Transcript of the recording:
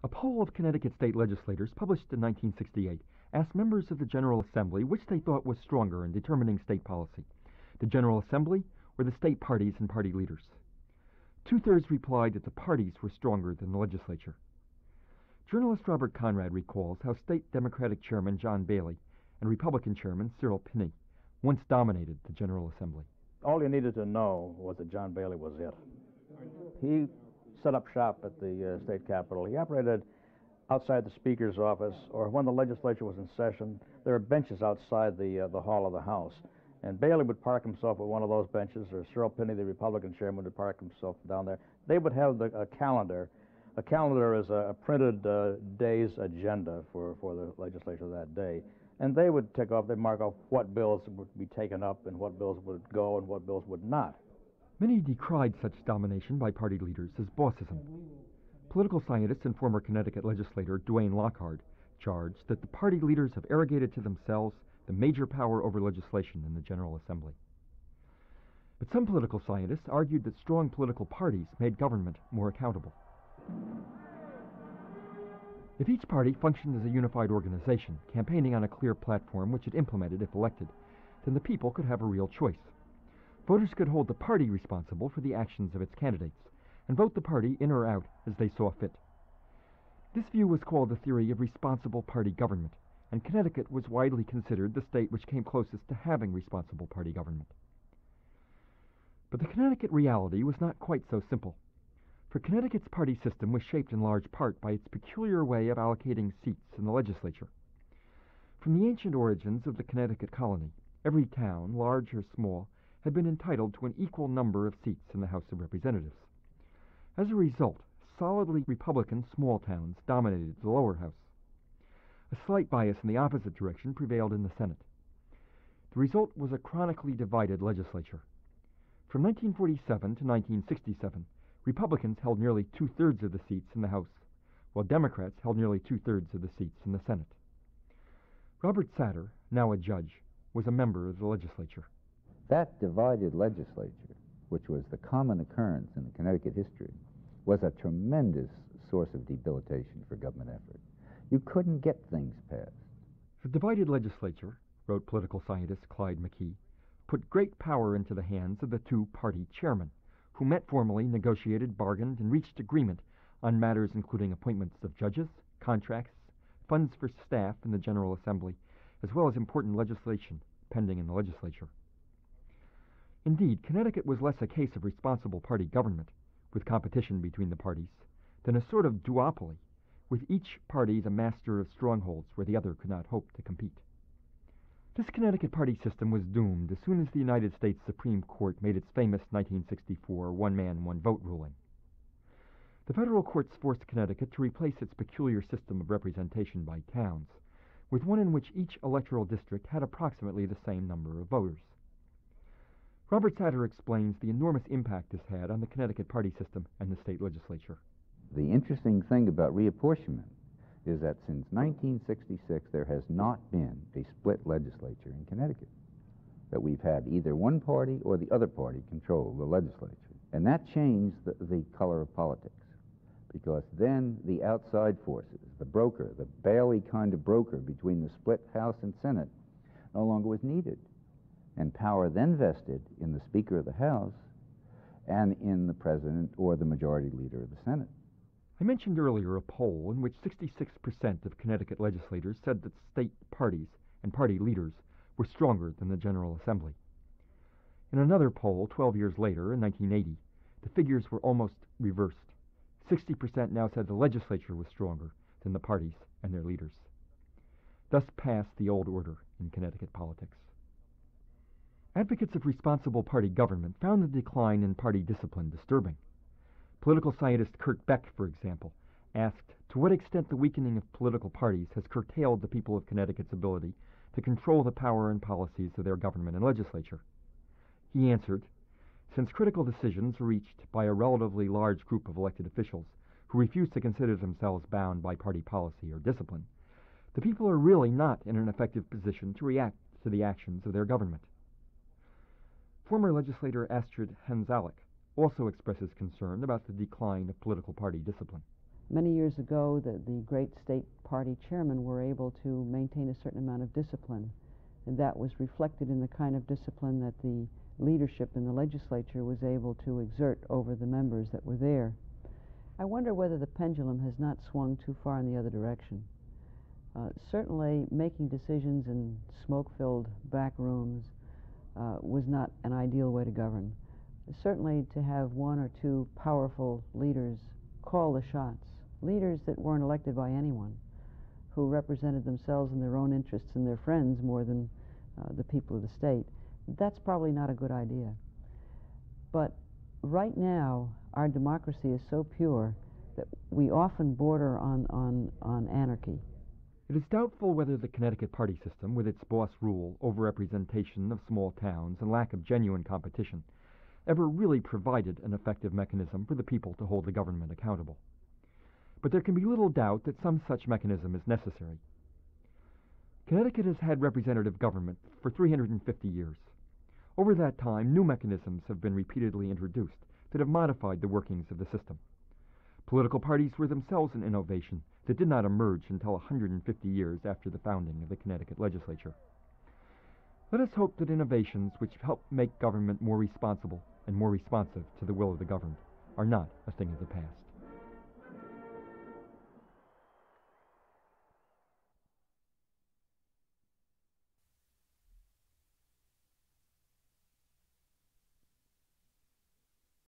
A poll of Connecticut state legislators published in 1968 asked members of the General Assembly which they thought was stronger in determining state policy, the General Assembly or the state parties and party leaders. Two-thirds replied that the parties were stronger than the legislature. Journalist Robert Conrad recalls how state Democratic Chairman John Bailey and Republican Chairman Cyril Pinney once dominated the General Assembly. All you needed to know was that John Bailey was it. He set up shop at the state capitol. He operated outside the Speaker's office, or when the legislature was in session, there were benches outside the hall of the House. And Bailey would park himself at one of those benches, or Cyril Pinney, the Republican chairman, would park himself down there. They would have a calendar. A calendar is a printed day's agenda for the legislature that day. And they would they'd mark off what bills would be taken up and what bills would go and what bills would not. Many decried such domination by party leaders as bossism. Political scientist and former Connecticut legislator Duane Lockhart charged that the party leaders have arrogated to themselves the major power over legislation in the General Assembly. But some political scientists argued that strong political parties made government more accountable. If each party functioned as a unified organization, campaigning on a clear platform which it implemented if elected, then the people could have a real choice. Voters could hold the party responsible for the actions of its candidates and vote the party in or out as they saw fit. This view was called the theory of responsible party government, and Connecticut was widely considered the state which came closest to having responsible party government. But the Connecticut reality was not quite so simple, for Connecticut's party system was shaped in large part by its peculiar way of allocating seats in the legislature. From the ancient origins of the Connecticut colony, every town, large or small, had been entitled to an equal number of seats in the House of Representatives. As a result, solidly Republican small towns dominated the lower house. A slight bias in the opposite direction prevailed in the Senate. The result was a chronically divided legislature. From 1947 to 1967, Republicans held nearly two-thirds of the seats in the House, while Democrats held nearly two-thirds of the seats in the Senate. Robert Satter, now a judge, was a member of the legislature. That divided legislature, which was the common occurrence in the Connecticut history, was a tremendous source of debilitation for government effort. You couldn't get things passed. The divided legislature, wrote political scientist Clyde McKee, put great power into the hands of the two-party chairmen, who met formally, negotiated, bargained, and reached agreement on matters including appointments of judges, contracts, funds for staff in the General Assembly, as well as important legislation pending in the legislature. Indeed, Connecticut was less a case of responsible party government, with competition between the parties, than a sort of duopoly, with each party the master of strongholds where the other could not hope to compete. This Connecticut party system was doomed as soon as the United States Supreme Court made its famous 1964 one-man, one-vote ruling. The federal courts forced Connecticut to replace its peculiar system of representation by towns, with one in which each electoral district had approximately the same number of voters. Robert Satter explains the enormous impact this had on the Connecticut party system and the state legislature. The interesting thing about reapportionment is that since 1966 there has not been a split legislature in Connecticut, that we've had either one party or the other party control the legislature. And that changed the color of politics, because then the outside forces, the broker, the Bailey kind of broker between the split House and Senate, no longer was needed. And power then vested in the Speaker of the House and in the President or the Majority Leader of the Senate. I mentioned earlier a poll in which 66% of Connecticut legislators said that state parties and party leaders were stronger than the General Assembly. In another poll 12 years later, in 1980, the figures were almost reversed. 60% now said the legislature was stronger than the parties and their leaders. Thus passed the old order in Connecticut politics. Advocates of responsible party government found the decline in party discipline disturbing. Political scientist Kurt Beck, for example, asked to what extent the weakening of political parties has curtailed the people of Connecticut's ability to control the power and policies of their government and legislature. He answered, since critical decisions are reached by a relatively large group of elected officials who refuse to consider themselves bound by party policy or discipline, the people are really not in an effective position to react to the actions of their government. Former legislator Astrid Hanzalek also expresses concern about the decline of political party discipline. Many years ago, the great state party chairmen were able to maintain a certain amount of discipline, and that was reflected in the kind of discipline that the leadership in the legislature was able to exert over the members that were there. I wonder whether the pendulum has not swung too far in the other direction. Certainly, making decisions in smoke-filled back rooms was not an ideal way to govern. Certainly, to have one or two powerful leaders call the shots, leaders that weren't elected by anyone, who represented themselves and their own interests and their friends more than the people of the state, that's probably not a good idea. But right now, our democracy is so pure that we often border on anarchy. It is doubtful whether the Connecticut party system, with its boss rule, overrepresentation of small towns, and lack of genuine competition, ever really provided an effective mechanism for the people to hold the government accountable. But there can be little doubt that some such mechanism is necessary. Connecticut has had representative government for 350 years. Over that time, new mechanisms have been repeatedly introduced that have modified the workings of the system. Political parties were themselves an innovation that did not emerge until 150 years after the founding of the Connecticut legislature. Let us hope that innovations which help make government more responsible and more responsive to the will of the governed are not a thing of the past.